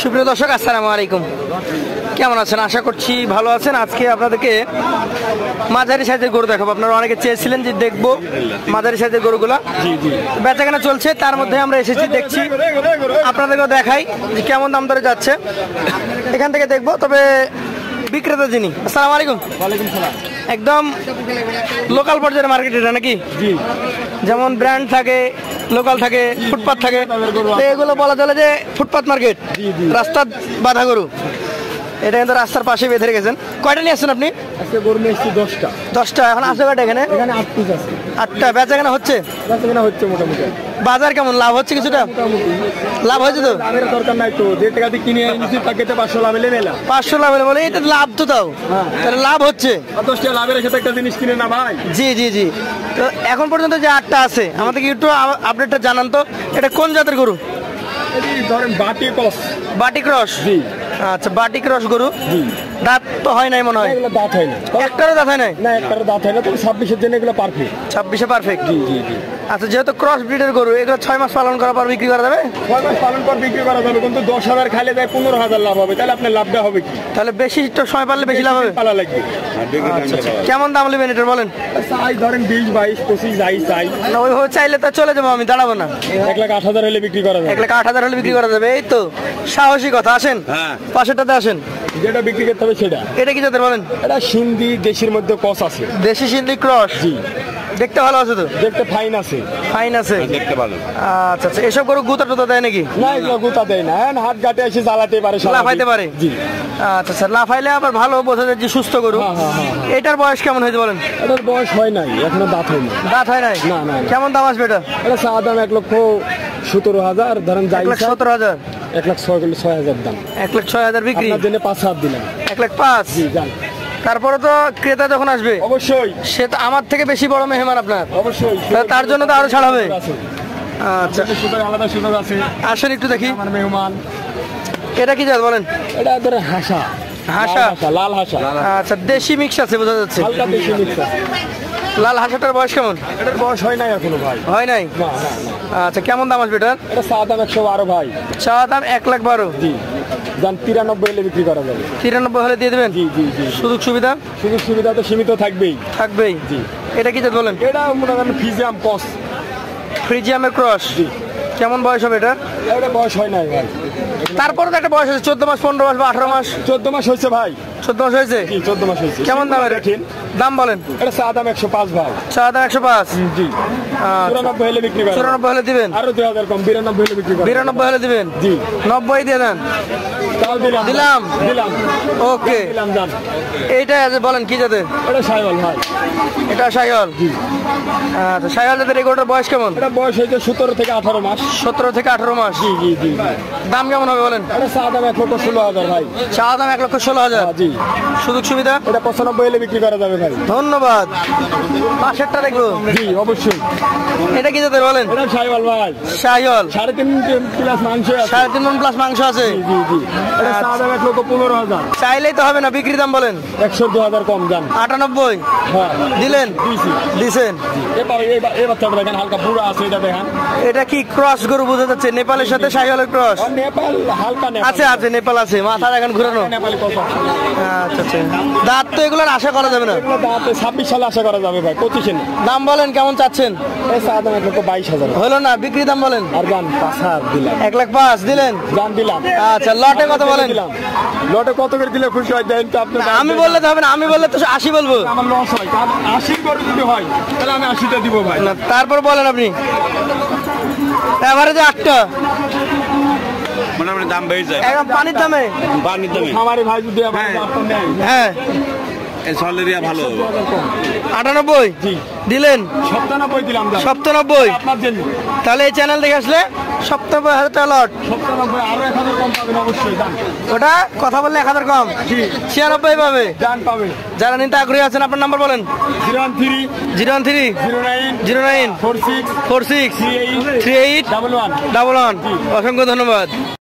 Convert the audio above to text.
সুপ্রিয় দর্শক, আসসালামু আলাইকুম। কেমন আছেন? আশা করছি ভালো আছেন। আজকে আপনাদেরকে মাঝারি সাইজের গরু দেখাবো। আপনারা অনেকে চেয়েছিলেন যে দেখবো মাঝারি সাইজের গরুগুলা। বেচাকেনা চলছে, তার মধ্যে আমরা এসেছি, দেখছি, আপনাদেরকেও দেখাই যে কেমন দাম দরে যাচ্ছে। এখান থেকে দেখবো। তবে বিক্রেতা যিনি, আসসালামু আলাইকুম। ওয়ালাইকুম সালাম। একদম লোকাল পর্যায়ের মার্কেট এটা নাকি? জি, যেমন ব্র্যান্ড থাকে, লোকাল থাকে, ফুটপাত থাকে, তো এগুলো বলা চলে যে ফুটপাত মার্কেট, রাস্তার বাঁধা গরু। এটা কিন্তু রাস্তার পাশে বেঁধে রেখেছেন। কয়টা নিয়ে আসছেন আপনি? আজকে গরু নিয়ে এসেছি 10টা। 10টা। এখন আছে কয়টা এখানে? এখানে 8 পিস আছে। 8টা। বেচাকেনা হচ্ছে? বেচাকেনা হচ্ছে মোটামুটি। বাজার কেমন? লাভ হচ্ছে কিছুটা? লাভ হয়েছে তো? লাভের দরকার নাই তো, যে টাকা দিয়ে কিনে এনেছি তাকে 500 লাভ এলে মেলা। 500 লাভ বলে এটা লাভ তো তাও, তাহলে লাভ হচ্ছে। 10 টাকা লাভের সাথে একটা জিনিস কিনে না ভাই। জি জি জি। তো এখন পর্যন্ত যে 8টা আছে, আমাদেরকে একটু আপডেটটা জানান তো। এটা কোন জাতের গরু? এই ধরেন বাটি ক্রস। বাটি ক্রস? জি। আচ্ছা, বাটি ক্রস গরু। জি। দাঁত তো হয় নাই মনে হয়? এগুলো দাঁত হয় না। একটারও দাঁত হয় নাই? না, একটারও দাঁত হয় না। তবে 26-এর জন্য এগুলো পারফেক্ট। 26-এ পারফেক্ট। জি জি জি। আচ্ছা, যেহেতু ক্রস ব্রিডের গরু, এগুলো 6 মাস পালন করার পর বিক্রি করা যাবে? 6 মাস পালন পর বিক্রি করা যাবে, কিন্তু 10,000 খাইলে যায় 15,000 লাভ হবে। তাহলে আপনার লাভটা হবে কি? তাহলে বেশি একটু সময় পারলে বেশি লাভ হবে। পালা লাগবে। আচ্ছা, কেমন দাম নেবেন এটা বলেন? চাই ধরেন 20, 22, 25 যাই চাই। না, ওইভাবে চাইলে তো চলে যাবো, আমি দাঁড়াবো না। 1,08,000 হলে বিক্রি করা যাবে। 1,08,000 হলে বিক্রি করা যাবে। এই তো সাহসী কথা। আসেন পাশেরটাতে আসেন। যেটা বিক্রি করতে হবে সেটা। এটা কি জাতের বলেন? এটা সিন্ধি দেশির মধ্যে কস আছে। দেশি সিন্ধি ক্রস? জি। দেখতে ভালো আছে তো? দেখতে ফাইন আছে। ফাইন আছে, দেখতে ভালো। আচ্ছা আচ্ছা। এসব গরু গুতা টুতা দেয় নাকি? না, এগুলো গুতা দেয় না। হাট ঘাটে এসে জ্বালাতে পারে, লাফাইতে পারে। জি। আচ্ছা আচ্ছা। লাফাইলে আবার ভালো বোঝা যায় যে সুস্থ গরু। এটার বয়স কেমন হয়েছে বলেন? এটার বয়স হয় নাই, এখনো দাঁত হয় না। দাঁত হয় নাই? না না। কেমন দাম আসবে এটা? এটা চা দাম 1,17,000 ধরেন যাই। 1,17,000? 1,06,000 দাম। 1,06,000 বিক্রি? আপনার জন্য 5,000 দিলাম। 1,05,000? জি, যান। তারপরে তো ক্রেতা যখন আসবে অবশ্যই সে তো আমার থেকে বেশি বড় মেহমান আপনার, অবশ্যই তার জন্য তো আরো ছাড় হবে। আচ্ছা, সুযোগ আলাদা সুযোগ আছে। আসেন একটু দেখি। আমার মেহমান। এটা কি জাত বলেন? এটা ধরে হাসা। হাসা? লাল হাসা। আচ্ছা, দেশি মিক্স আছে বোঝা যাচ্ছে। হালকা দেশি মিক্স আছে। লাল হাসাটার বয়স কেমন? এটার বয়স হয় নাই এখনো ভাই। হয় নাই? না না না। আচ্ছা, কেমন দাম আসবে এটার? এটা চা দাম 112 ভাই। চা দাম 1,12,000? জি। যান 93 হলে বিক্রি করা যাবে। 93 হলে দিয়ে দেবেন? জি জি জি। সুযোগ সুবিধা? সুযোগ সুবিধা তো সীমিত থাকবেই। থাকবেই। জি। এটা কি জাত বলেন? এটা মনে করেন ফিজিয়াম কস। ফ্রিজিয়ামের ক্রস? জি। কেমন বয়স হবে এটা? এটা বয়স হয় নাই ভাই। তারপরে তো একটা বয়স আছে, 14 মাস, 15 মাস বা 18 মাস? 14 মাস হয়েছে ভাই। 14 মাস হয়েছে? জি, 14 মাস হয়েছে। কেমন দাম এর? দাম বলেন। এটা চা দাম 105 ভাই। চা দাম 105? জি। 94 হলে বিক্রি করা। 94 হলে দিবেন? আরো 2000 কম, 92 হলে বিক্রি করা। 92 হলে দিবেন? জি। 90 দিয়ে দেন। তাও দিলাম। দিলাম? দিলাম। ওকে। দিলাম জান। এইটা বলেন কি জাতের? এটা শাইওয়াল ভাই। এটা শাইওয়াল? জি। আচ্ছা, শাইওয়াল জাতের এই গরুটার বয়স কেমন? এটা বয়স হয়েছে 17 থেকে 18 মাস। 17 থেকে 18 মাস? জি জি জি। দাম কেমন হবে বলেন? এটা চা দাম 1,16,000 ভাই। চা দাম 1,16,000? জি। সুযোগ সুবিধা? এটা 95 হলে বিক্রি করা যাবে ভাই। ধন্যবাদ। পাশেরটা দেখবো? জি, অবশ্যই। এটা কি জাতের বলেন? এটা শাইওয়াল ভাই। শাইওয়াল? 3.5 প্লাস মাংস আছে। 3.5 মণ প্লাস মাংস আছে? জি জি জি। এটা চা দাম 1,15,000। চাইলেই তো হবে না, বিক্রি দাম বলেন? 102,000 কম জান। 98? হ্যাঁ। দিলেন? দিছি। দিছেন? এবার এই বাচ্চাটা দেখেন হালকা বুড়া আছে, এটা দেখেন। এটা কি ক্রস গরু বোঝা যাচ্ছে? নেপালের সাথে শাইওয়ালের ক্রস? আর নেপাল হালকা নেপাল। আছে আছে, নেপাল আছে। মাথা এখন ঘুরানো? নেপালি কত? আচ্ছা আচ্ছা। দাঁত তো এগুলোর আশা করা যাবে না? এগুলো দাঁতে 26 সালে আশা করা যাবে ভাই, 25-এ না। দাম বলেন কেমন চাচ্ছেন? এই চা দাম 1,22,000। হলো না, বিক্রি দাম বলেন? আর জান 5,000 দিলাম। 1,05,000 দিলেন? জান দিলাম। আচ্ছা, লটে কত বলেন? দিলাম। লটে কত করে দিলে খুশি হয় দেন তো আপনি? আমি বললে তো হবে না, আমি বললে তো 80 বলবো। আমার লস হয়, কারণ 80 করে যদি হয় তাহলে আমি 80টা দিব ভাই। না, তারপর বলেন আপনি। এভারেজে 8টা মোটামুটি দাম বেড়ে যায়। একদম পানির দামে? পানির দামে খামারে ভাই যদি আবার আপনার নেয়। হ্যাঁ। এই সলেরিয়া ভালো। 98? জি। দিলেন? 97 দিলাম জান। 97? আপনার জন্য। তাহলে এই চ্যানেল দেখে আসলে 97,000 টাকা লট। 97 আরো 1,000 কম পাবেন অবশ্যই জান। ওটা কথা বললে 1,000 কম? জি। 96 পাবে? জান পাবে। যারা নিতে আগ্রহী আছেন আপনার নাম্বার বলেন। 013 013 09 09 46 46 38 38 11 11। অসংখ্য ধন্যবাদ।